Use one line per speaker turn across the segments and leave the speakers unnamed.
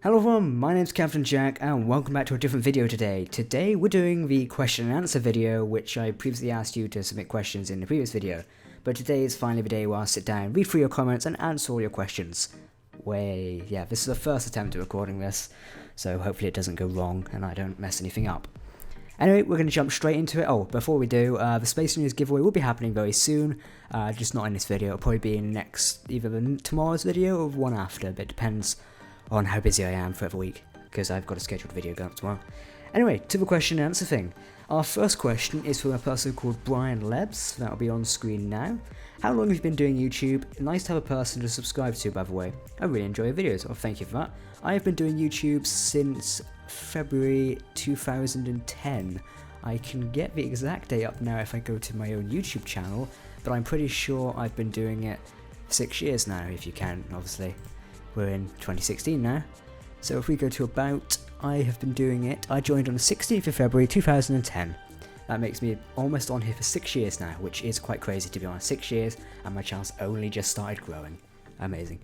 Hello everyone, my name's Captain Jack and welcome back to a different video today. Today we're doing the question and answer video, which I previously asked you to submit questions in the previous video. But today is finally the day where I'll sit down, read through your comments and answer all your questions. This is the first attempt at recording this, so hopefully it doesn't go wrong and I don't mess anything up. Anyway, we're going to jump straight into it. Oh, before we do, the Space News giveaway will be happening very soon, just not in this video. It'll probably be in either tomorrow's video or one after, but it depends on how busy I am for the week, because I've got a scheduled video going up tomorrow. Anyway, to the question and answer thing. Our first question is from a person called Brian Lebs, that'll be on screen now. How long have you been doing YouTube? Nice to have a person to subscribe to, by the way. I really enjoy your videos, well thank you for that. I have been doing YouTube since February 2010. I can get the exact date up now if I go to my own YouTube channel, but I'm pretty sure I've been doing it 6 years now, if you count, obviously. We're in 2016 now, so if we go to about, I have been doing it, I joined on the 16th of February 2010. That makes me almost on here for 6 years now, which is quite crazy to be honest. 6 years and my channel's only just started growing. Amazing.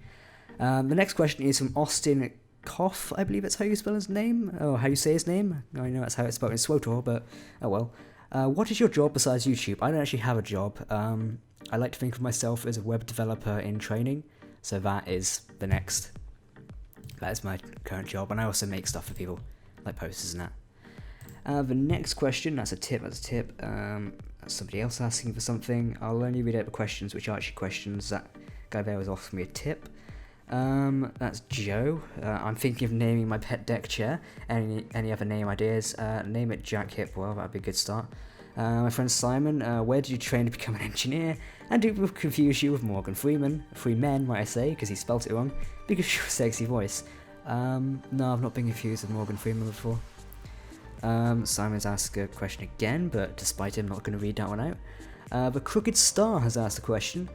The next question is from Austin Koff, I believe that's how you spell his name, or how you say his name. I know that's how it's spelled in SWOTOR, but oh well. What is your job besides YouTube? I don't actually have a job. I like to think of myself as a web developer in training. So that is my current job, and I also make stuff for people, like posters and that. The next question, that's a tip, that's somebody else asking for something. I'll only read out the questions which are actually questions. That guy there was offering me a tip. That's Joe. I'm thinking of naming my pet deck chair. Any other name ideas? Name it Jack Hipwell, that'd be a good start. My friend Simon, where did you train to become an engineer? And do people confuse you with Morgan Freeman? Freeman, might I say, because he spelt it wrong, because she has a sexy voice. No, I've not been confused with Morgan Freeman before. Simon's asked a question again, but despite him not going to read that one out. The Crooked Star has asked a question.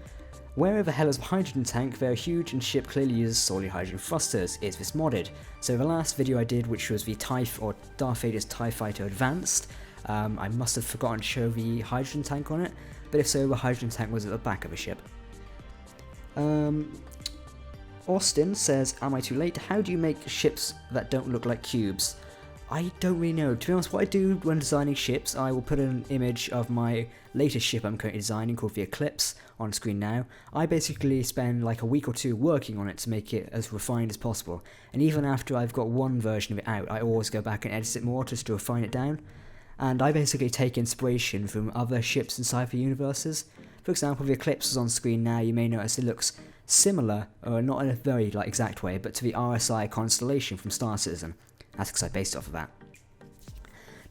Where the hell is the hydrogen tank? They're huge and ship clearly uses solely hydrogen thrusters. Is this modded? So the last video I did, which was the Darth Vader's TIE Fighter Advanced, I must have forgotten to show the hydrogen tank on it, but if so, the hydrogen tank was at the back of the ship. Austin says, am I too late? How do you make ships that don't look like cubes? I don't really know. To be honest, what I do when designing ships, I will put an image of my latest ship I'm currently designing called the Eclipse on screen now. I basically spend like a week or two working on it to make it as refined as possible. And even after I've got one version of it out, I always go back and edit it more just to refine it down. And I basically take inspiration from other ships in sci-fi universes. For example, the Eclipse is on screen now. You may notice it looks similar, or not in a very exact way, but to the RSI constellation from Star Citizen. That's because I based it off of that.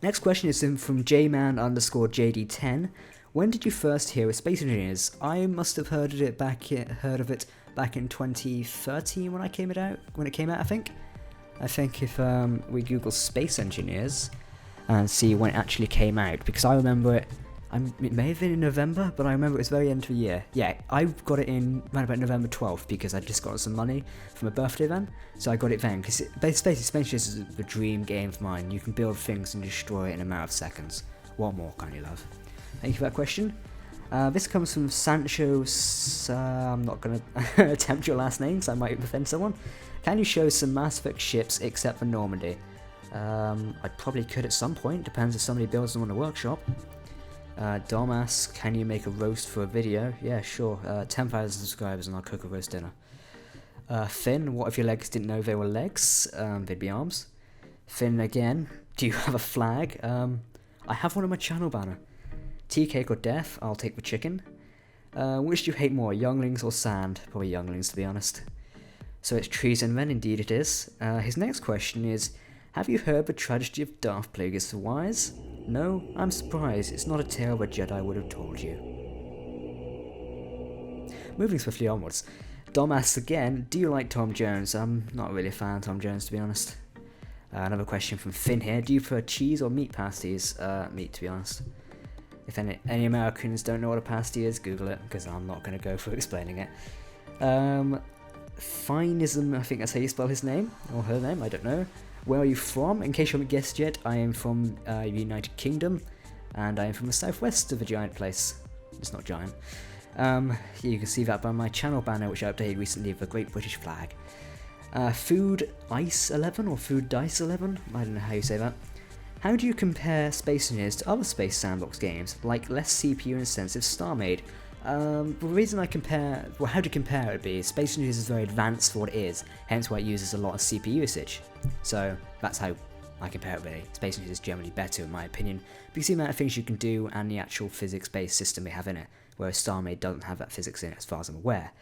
Next question is from jman_jd10. When did you first hear of Space Engineers? I must have heard of it back in 2013 when it came out. I think if we Google Space Engineers and see when it actually came out, because I remember it. It may have been in November, but I remember it was very end of the year. Yeah, I got it in around about November 12th because I just got some money from a birthday then, so I got it then. Because basically, Space Engineers is the dream game of mine. You can build things and destroy it in a matter of seconds. What more can you love? Thank you for that question. This comes from Sancho. I'm not going to attempt your last name, so I might offend someone. Can you show some Mass Effect ships except for Normandy? I probably could at some point. Depends if somebody builds them on the workshop. Dom asks, can you make a roast for a video? Yeah, sure. 10,000 subscribers and I'll cook a roast dinner. Finn, what if your legs didn't know they were legs? They'd be arms. Finn again, do you have a flag? I have one on my channel banner. Tea cake or death? I'll take the chicken. Which do you hate more, younglings or sand? Probably younglings, to be honest. So it's trees and men, indeed it is. His next question is, have you heard the tragedy of Darth Plagueis the Wise? No, I'm surprised. It's not a tale a Jedi would have told you. Moving swiftly onwards, Dom asks again, do you like Tom Jones? I'm not really a fan of Tom Jones, to be honest. Another question from Finn here, do you prefer cheese or meat pasties? Meat, to be honest. If any Americans don't know what a pasty is, Google it, because I'm not going to go for explaining it. Fineism, I think that's how you spell his name, or her name, I don't know. Where are you from? In case you haven't guessed yet, I am from the United Kingdom, and I am from the southwest of a giant place. It's not giant. You can see that by my channel banner, which I updated recently with a great British flag. Food Ice 11 or Food Dice 11? I don't know how you say that. How do you compare Space Engineers to other space sandbox games, like less CPU intensive StarMade? The reason I compare, well, how to compare it would be, Space Engineers is very advanced for what it is, hence why it uses a lot of CPU usage. So that's how I compare it really. Space Engineers is generally better in my opinion, because the amount of things you can do and the actual physics-based system they have in it, whereas StarMade doesn't have that physics in it as far as I'm aware.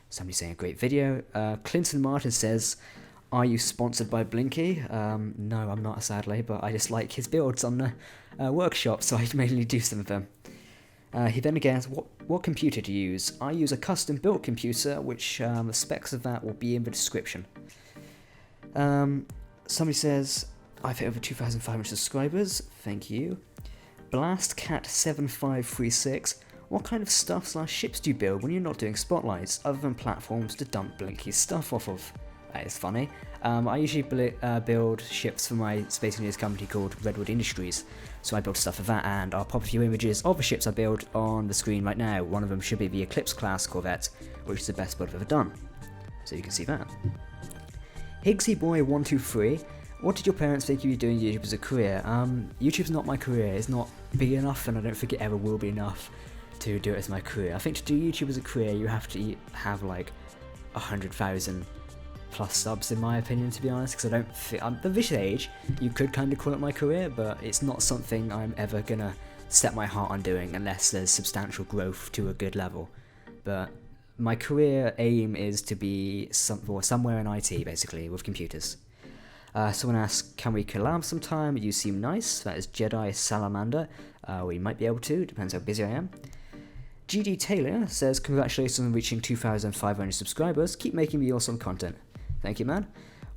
Somebody saying a great video. Clinton Martin says, are you sponsored by Blinky? No, I'm not, sadly, but I just like his builds on the workshop, so I mainly do some of them. He then again asks, what computer do you use? I use a custom-built computer, which the specs of that will be in the description. Somebody says, I've hit over 2,500 subscribers, thank you. BlastCat7536, what kind of stuff/ships do you build when you're not doing spotlights, other than platforms to dump Blinky's stuff off of? That is funny. I usually build ships for my Space Engineers company called Redwood Industries, so I build stuff for that, and I'll pop a few images of the ships I build on the screen right now. One of them should be the Eclipse class Corvette, which is the best build I've ever done. So you can see that. HiggsyBoy123, what did your parents think you were doing YouTube as a career? YouTube's not my career, it's not big enough, and I don't think it ever will be enough to do it as my career. I think to do YouTube as a career, you have to have like 100,000 plus subs in my opinion, to be honest, because I don't think, at this age, you could kind of call it my career, but it's not something I'm ever gonna set my heart on doing unless there's substantial growth to a good level. But my career aim is to be somewhere in IT, basically, with computers. Someone asks, can we collab sometime? You seem nice. That is Jedi Salamander. We might be able to, depends how busy I am. GD Taylor says, congratulations on reaching 2,500 subscribers. Keep making me awesome content. Thank you, man.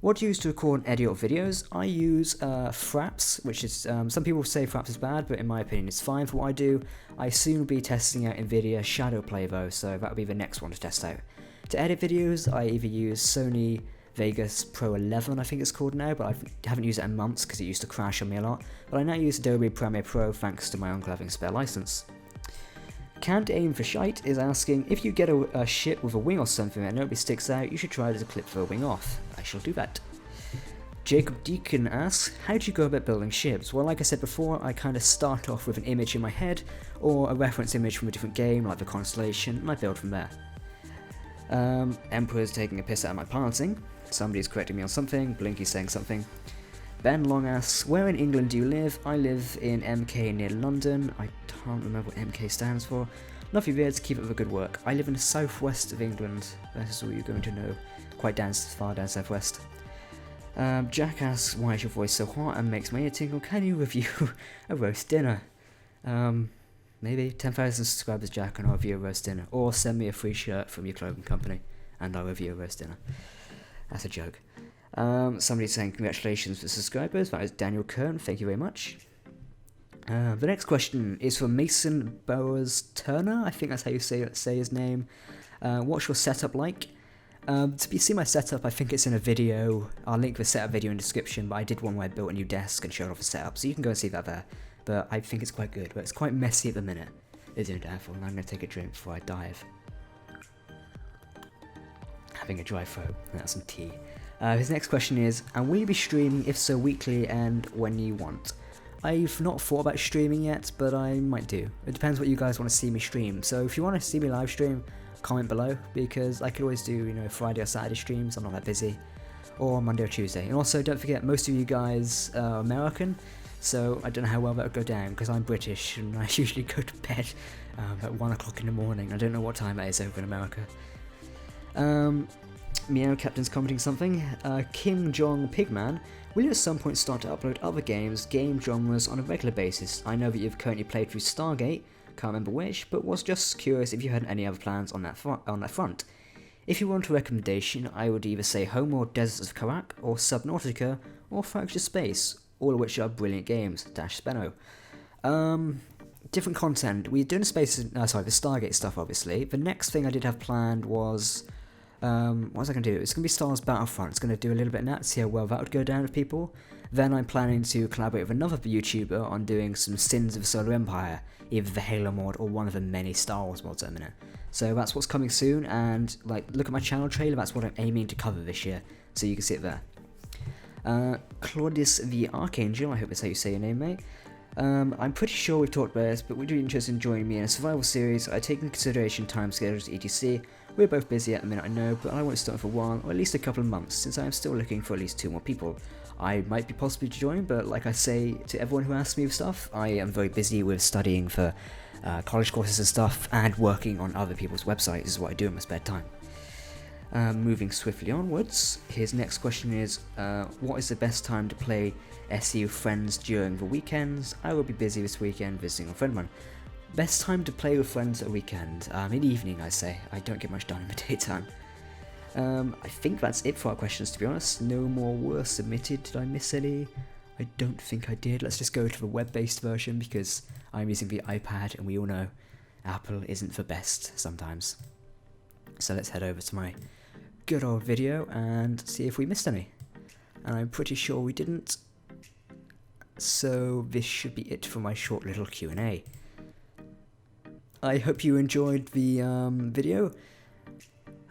What do you use to record and edit your videos? I use Fraps, which is, some people say Fraps is bad, but in my opinion it's fine for what I do. I soon will be testing out NVIDIA Shadowplay though, so that will be the next one to test out. To edit videos, I either use Sony Vegas Pro 11, I think it's called now, but I haven't used it in months because it used to crash on me a lot. But I now use Adobe Premiere Pro thanks to my uncle having a spare license. Can't Aim for Shite is asking, if you get a ship with a wing or something that nobody sticks out, you should try it as a clip for a wing off. I shall do that. Jacob Deacon asks, how do you go about building ships? Well, like I said before, I kind of start off with an image in my head, or a reference image from a different game, like the Constellation, and I build from there. Emperor's taking a piss out of my parenting. Somebody's correcting me on something, Blinky's saying something. Ben Long asks, where in England do you live? I live in MK near London. I can't remember what MK stands for. Love your vids, keep up the good work. I live in the southwest of England. That is all you're going to know. Quite far down southwest. Jack asks, why is your voice so hot and makes my ear tingle? Can you review a roast dinner? Maybe 10,000 subscribers, Jack, and I'll review a roast dinner. Or send me a free shirt from your clothing company and I'll review a roast dinner. That's a joke. Somebody's saying congratulations for subscribers. That is Daniel Kern. Thank you very much. The next question is from Mason Bowers Turner. I think that's how you say his name. What's your setup like? To see my setup, I think it's in a video. I'll link the setup video in the description, but I did one where I built a new desk and showed off the setup, so you can go and see that there. But I think it's quite good, but it's quite messy at the minute. It's no downfall, and I'm going to take a drink before I dive. Having a dry throat, and that's some tea. His next question is, and will you be streaming, if so weekly, and when you want? I've not thought about streaming yet, but I might do. It depends what you guys want to see me stream, so if you want to see me live stream, comment below, because I could always do, Friday or Saturday streams, I'm not that busy, or Monday or Tuesday. And also, don't forget, most of you guys are American, so I don't know how well that would go down, because I'm British, and I usually go to bed at 1 o'clock in the morning. I don't know what time that is over in America. Meow Captain's commenting something. Kim Jong Pigman, will you at some point start to upload other games, game genres on a regular basis? I know that you've currently played through Stargate, can't remember which, but was just curious if you had any other plans on that front. If you want a recommendation, I would either say Home or Deserts of Karak, or Subnautica, or Fractured Space, all of which are brilliant games. Spenno. Different content. We're doing the Stargate stuff, obviously. The next thing I did have planned was, what was I going to do? It's going to be Star Wars Battlefront. It's going to do a little bit of that, see how well that would go down with people. Then I'm planning to collaborate with another YouTuber on doing some Sins of the Solar Empire, either the Halo mod or one of the many Star Wars mods at the minute. So that's what's coming soon, and look at my channel trailer, that's what I'm aiming to cover this year. so you can see it there. Claudius the Archangel, I hope that's how you say your name, mate. I'm pretty sure we've talked about this, but would you be interested in joining me in a survival series? I take in consideration time schedules, etc. We're both busy at the minute, I know, but I want to start for a while, or at least a couple of months, since I am still looking for at least 2 more people. I might be possibly to join, but like I say to everyone who asks me stuff, I am very busy with studying for college courses and stuff, and working on other people's websites is what I do in my spare time. Moving swiftly onwards, his next question is, what is the best time to play SE with friends during the weekends? I will be busy this weekend visiting a friend of mine. Best time to play with friends at a weekend? In the evening, I say. I don't get much done in the daytime. I think that's it for our questions, to be honest. No more were submitted. Did I miss any? I don't think I did. Let's just go to the web-based version because I'm using the iPad and we all know Apple isn't the best sometimes. So let's head over to my good old video and see if we missed any. And I'm pretty sure we didn't. So this should be it for my short little Q&A. I hope you enjoyed the video.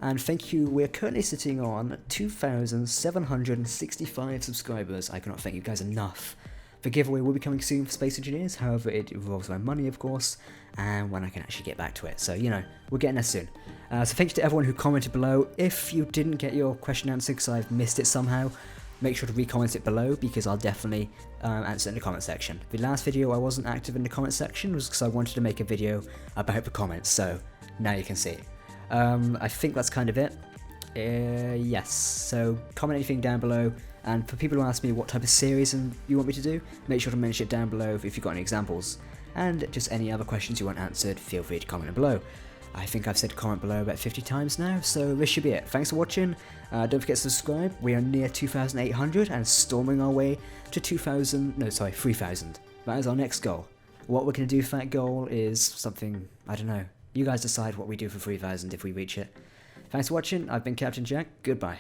And thank you, we're currently sitting on 2,765 subscribers. I cannot thank you guys enough. The giveaway will be coming soon for Space Engineers, however it involves my money of course, and when I can actually get back to it. So, you know, we're getting there soon. So thanks to everyone who commented below. If you didn't get your question answered because I've missed it somehow, make sure to re-comment it below because I'll definitely answer it in the comment section. The last video I wasn't active in the comment section was because I wanted to make a video about the comments, so now you can see. I think that's kind of it. Yes, so comment anything down below, and for people who ask me what type of series you want me to do, make sure to mention it down below if you've got any examples. And just any other questions you want answered, feel free to comment below. I think I've said comment below about 50 times now, so this should be it. Thanks for watching, don't forget to subscribe. We are near 2,800 and storming our way to 3,000. That is our next goal. What we're going to do for that goal is something, I don't know. You guys decide what we do for 3,000 if we reach it. Thanks for watching, I've been Captain Jack, goodbye.